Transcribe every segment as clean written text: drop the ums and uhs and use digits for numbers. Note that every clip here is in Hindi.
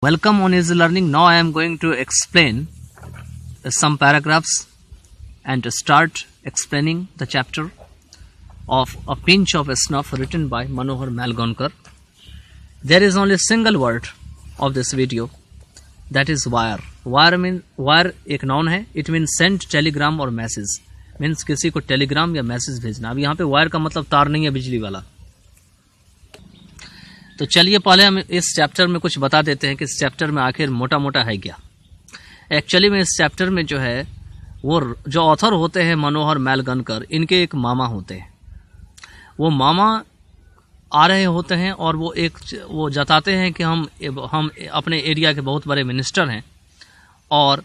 Welcome on Easy Learning. Now I am going to explain some paragraphs and to start explaining the chapter of A Pinch of Snuff written by Manohar Malgonkar. There is only a single word of this video, that is wire. Wire एक noun है. It means send telegram or message. Means किसी को telegram या message भेजना. अब यहाँ पे wire का मतलब तार नहीं है बिजली वाला. तो चलिए पहले हम इस चैप्टर में कुछ बता देते हैं कि इस चैप्टर में आखिर मोटा मोटा है क्या. एक्चुअली में इस चैप्टर में जो है वो जो ऑथर होते हैं मनोहर मैलगनकर, इनके एक मामा होते हैं. वो मामा आ रहे होते हैं और वो जताते हैं कि हम अपने एरिया के बहुत बड़े मिनिस्टर हैं और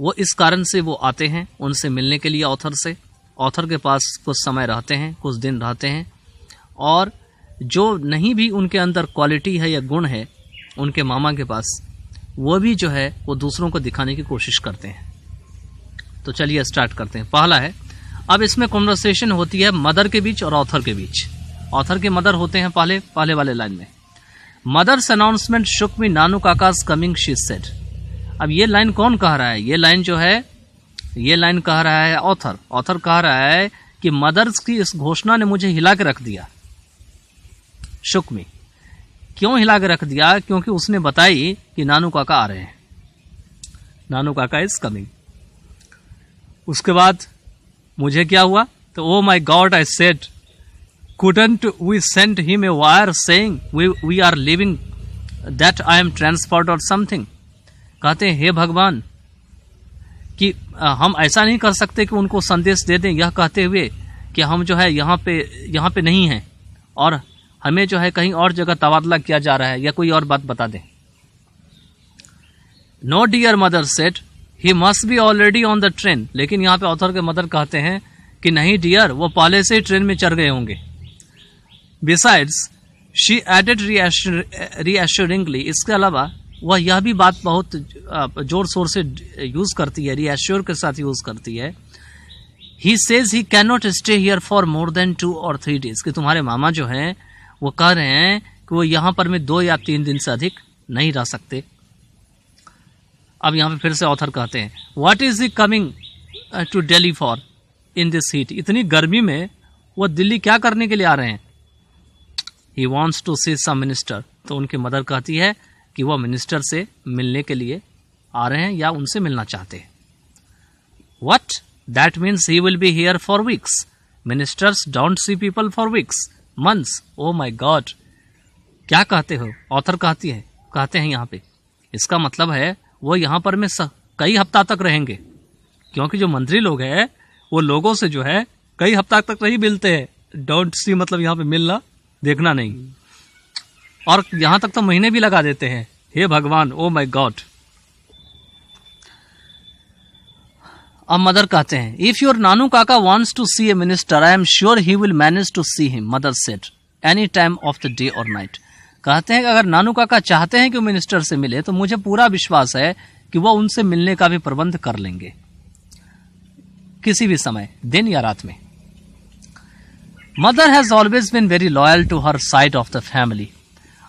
वो इस कारण से वो आते हैं उनसे मिलने के लिए ऑथर से. ऑथर के पास कुछ समय रहते हैं, कुछ दिन रहते हैं और जो नहीं भी उनके अंदर क्वालिटी है या गुण है उनके मामा के पास, वो भी जो है वो दूसरों को दिखाने की कोशिश करते हैं. तो चलिए स्टार्ट करते हैं. पहला है, अब इसमें कन्वर्सेशन होती है मदर के बीच और ऑथर के बीच. ऑथर के मदर होते हैं पहले वाले लाइन में. Mother's announcement shook me Nanu Kaka's coming she said. अब ये लाइन कौन कह रहा है? ये लाइन कह रहा है ऑथर. ऑथर कह रहा है कि मदर्स की इस घोषणा ने मुझे हिला के रख दिया. शुक मी, क्यों हिला के रख दिया? क्योंकि उसने बताई कि नानू काका आ रहे हैं. नानू काका इज कमिंग. उसके बाद मुझे क्या हुआ? तो oh my God I said, couldn't we send him a wire saying we are leaving, that I am transport or something. कहते हैं हे भगवान कि हम ऐसा नहीं कर सकते कि उनको संदेश दे दें यह कहते हुए कि हम जो है यहाँ पे नहीं हैं और हमें जो है कहीं और जगह तबादला किया जा रहा है, या कोई और बात बता दें. No dear mother said he must be already on the train. लेकिन यहाँ पे ऑथर के मदर कहते हैं कि नहीं डियर, वो पहले से ही ट्रेन में चढ़ गए होंगे. Besides she added reassuringly. इसके अलावा वह यह भी बात बहुत जोर शोर से यूज करती है, रीएश्योर के साथ यूज करती है. He says he can not stay here for more than 2 or 3 days. कि तुम्हारे मामा जो हैं वो कह रहे हैं कि वो यहां पर में 2 या 3 दिन से अधिक नहीं रह सकते. अब यहां पे फिर से ऑथर कहते हैं what is he coming to Delhi for in this heat. इतनी गर्मी में वो दिल्ली क्या करने के लिए आ रहे हैं? He wants to see some minister. तो उनकी मदर कहती है कि वह मिनिस्टर से मिलने के लिए आ रहे हैं या उनसे मिलना चाहते हैं. What? That means he will be here for weeks. Ministers don't see people for weeks, months. Oh my God, क्या कहते हो? ऑथर कहते हैं यहाँ पे इसका मतलब है वो यहाँ पर में कई हफ्ता तक रहेंगे, क्योंकि जो मंत्री लोग हैं वो लोगों से जो है कई हफ्ता तक नहीं मिलते हैं. डोंट सी मतलब यहाँ पे मिलना, देखना नहीं, और यहाँ तक तो महीने भी लगा देते हैं. हे भगवान, ओ माई गॉड. अब मदर कहते हैं if your Nanu Kaka wants to see a minister I am sure he will manage to see him. Mother said any time of the day और नाइट. कहते हैं कि अगर नानू काका चाहते हैं कि वो मिनिस्टर से मिले तो मुझे पूरा विश्वास है कि वो उनसे मिलने का भी प्रबंध कर लेंगे किसी भी समय, दिन या रात में. Mother has always been very loyal to her side of the family.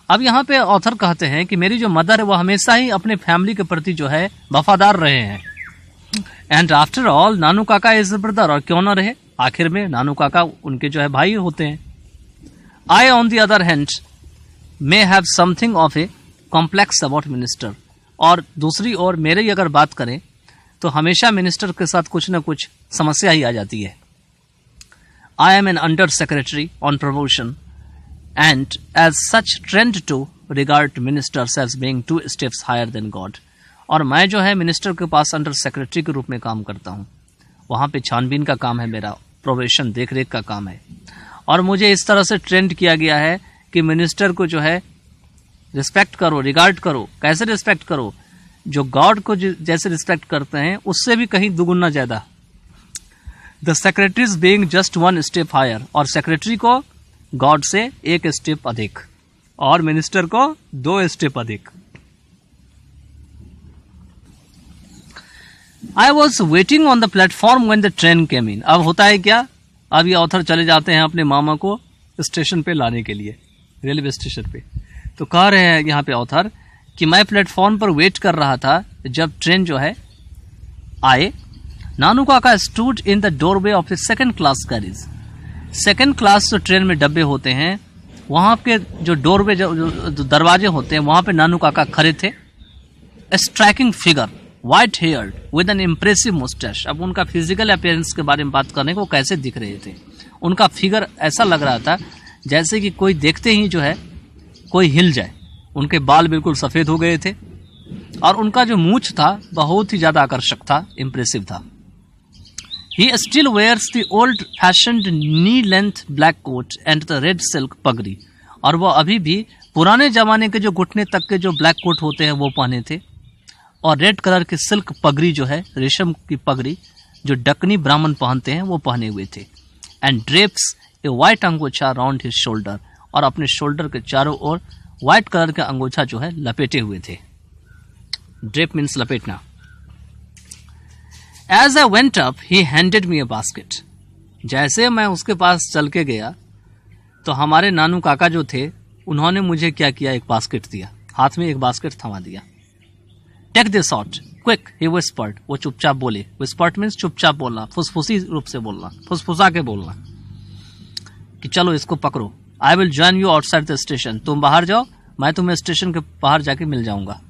अब यहाँ पे ऑथर कहते हैं कि मेरी जो मदर है वो हमेशा ही अपने फैमिली के प्रति जो है वफादार रहे हैं. एंड आफ्टर ऑल नानू काका इज ब्रदर. और क्यों ना रहे, आखिर में नानू काका उनके जो है भाई होते हैं. I on the other hand may have something of a complex about minister. और दूसरी ओर मेरे अगर बात करें तो हमेशा मिनिस्टर के साथ कुछ ना कुछ समस्या ही आ जाती है. I am an under secretary on promotion and as such trained to regard ministers as being 2 steps higher than God. और मैं जो है मिनिस्टर के पास अंडर सेक्रेटरी के रूप में काम करता हूँ. वहाँ पे छानबीन का काम है मेरा, प्रोबेशन देखरेख का काम है. और मुझे इस तरह से ट्रेंड किया गया है कि मिनिस्टर को जो है रिस्पेक्ट करो, रिगार्ड करो. कैसे रिस्पेक्ट करो? जो गॉड को जैसे रिस्पेक्ट करते हैं उससे भी कहीं दुगुना ज्यादा. The secretaries being just 1 step higher. और सेक्रेटरी को गॉड से 1 स्टेप अधिक और मिनिस्टर को 2 स्टेप अधिक. I was waiting on the platform when the train came in. अब होता है क्या? अब ये ऑथर चले जाते हैं अपने मामा को स्टेशन पे लाने के लिए, रेलवे स्टेशन पे. तो कह रहे हैं यहाँ पे ऑथर कि मैं प्लेटफॉर्म पर वेट कर रहा था जब ट्रेन जो है आए। नानू काका stood in the doorway of the second class carries. Second class जो ट्रेन में डब्बे होते हैं वहां के जो डोरवे जो दरवाजे होते हैं वहां पे नानू काका खड़े थे। Striking figure, white heard with N impressive moustache. अब उनका फिजिकल अपीयरेंस के बारे में बात करने को कैसे दिख रहे थे, उनका फिगर ऐसा लग रहा था जैसे कि कोई देखते ही जो है कोई हिल जाए। उनके बाल बिल्कुल सफेद हो गए थे और उनका जो मूंछ था बहुत ही ज्यादा आकर्षक था, इंप्रेसिव था। He still wears the old fashioned knee length black coat and the red silk पगड़ी। और वो अभी भी पुराने जमाने के जो घुटने तक के जो ब्लैक कोट होते हैं वो पहने थे और रेड कलर की सिल्क पगड़ी जो है, रेशम की पगड़ी जो डकनी ब्राह्मण पहनते हैं वो पहने हुए थे। And drapes a white angocha round his shoulder, और अपने शोल्डर के चारों ओर व्हाइट कलर का अंगोछा जो है लपेटे हुए थे। ड्रेप मीन्स लपेटना। As I went up, he handed me a basket। जैसे मैं उसके पास चल के गया तो हमारे नानू काका जो थे उन्होंने मुझे क्या किया, एक बास्केट दिया, हाथ में एक बास्केट थमा दिया। Take this out, quick, he whispered। वो चुपचाप बोले। Whispered means चुपचाप बोलना, फुसफुसी रूप से बोलना, फुसफुसा के बोलना कि चलो इसको पकड़ो। I will join you outside the station। तुम बाहर जाओ, मैं तुम्हें स्टेशन के बाहर जाके मिल जाऊंगा।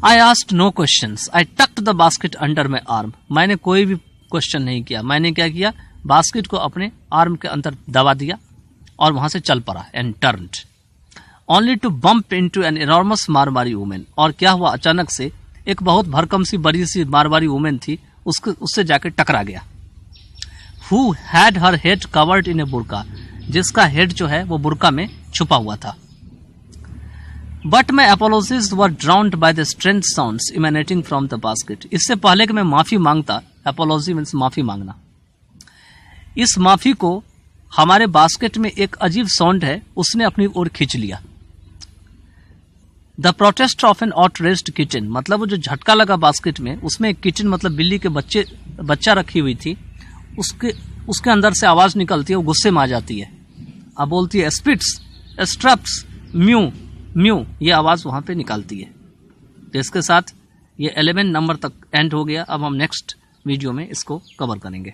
I asked no questions। I tucked the basket under my arm। मैंने कोई भी क्वेश्चन नहीं किया। मैंने क्या किया, बास्केट को अपने आर्म के अंदर दबा दिया और वहां से चल पड़ा। And turned only to bump into an enormous Marwari women. और क्या हुआ, अचानक से एक बहुत भरकम सी बड़ी सी मारवाड़ी वुमेन थी, उससे जाके टकरा गया। Who had her head covered in a बुर्का। जिसका हेड जो है वो बुर्का में छुपा हुआ था। But my apologies were drowned by the strength sounds emanating from the basket. इससे पहले कि मैं माफी मांगता, अपोलॉजी मीन्स माफी मांगना, इस माफी को हमारे बास्केट में एक अजीब साउंड है उसने अपनी ओर खींच लिया। The protest of an outraged kitchen, मतलब वो जो झटका लगा बास्केट में, उसमें एक किचन मतलब बिल्ली के बच्चा रखी हुई थी, उसके अंदर से आवाज निकलती है, वो गुस्से में आ जाती है। अब बोलती है स्पिट्स, स्ट्रप्स, म्यू म्यू, ये आवाज वहां पे निकालती है। तो इसके साथ ये 11 नंबर तक एंड हो गया। अब हम नेक्स्ट वीडियो में इसको कवर करेंगे।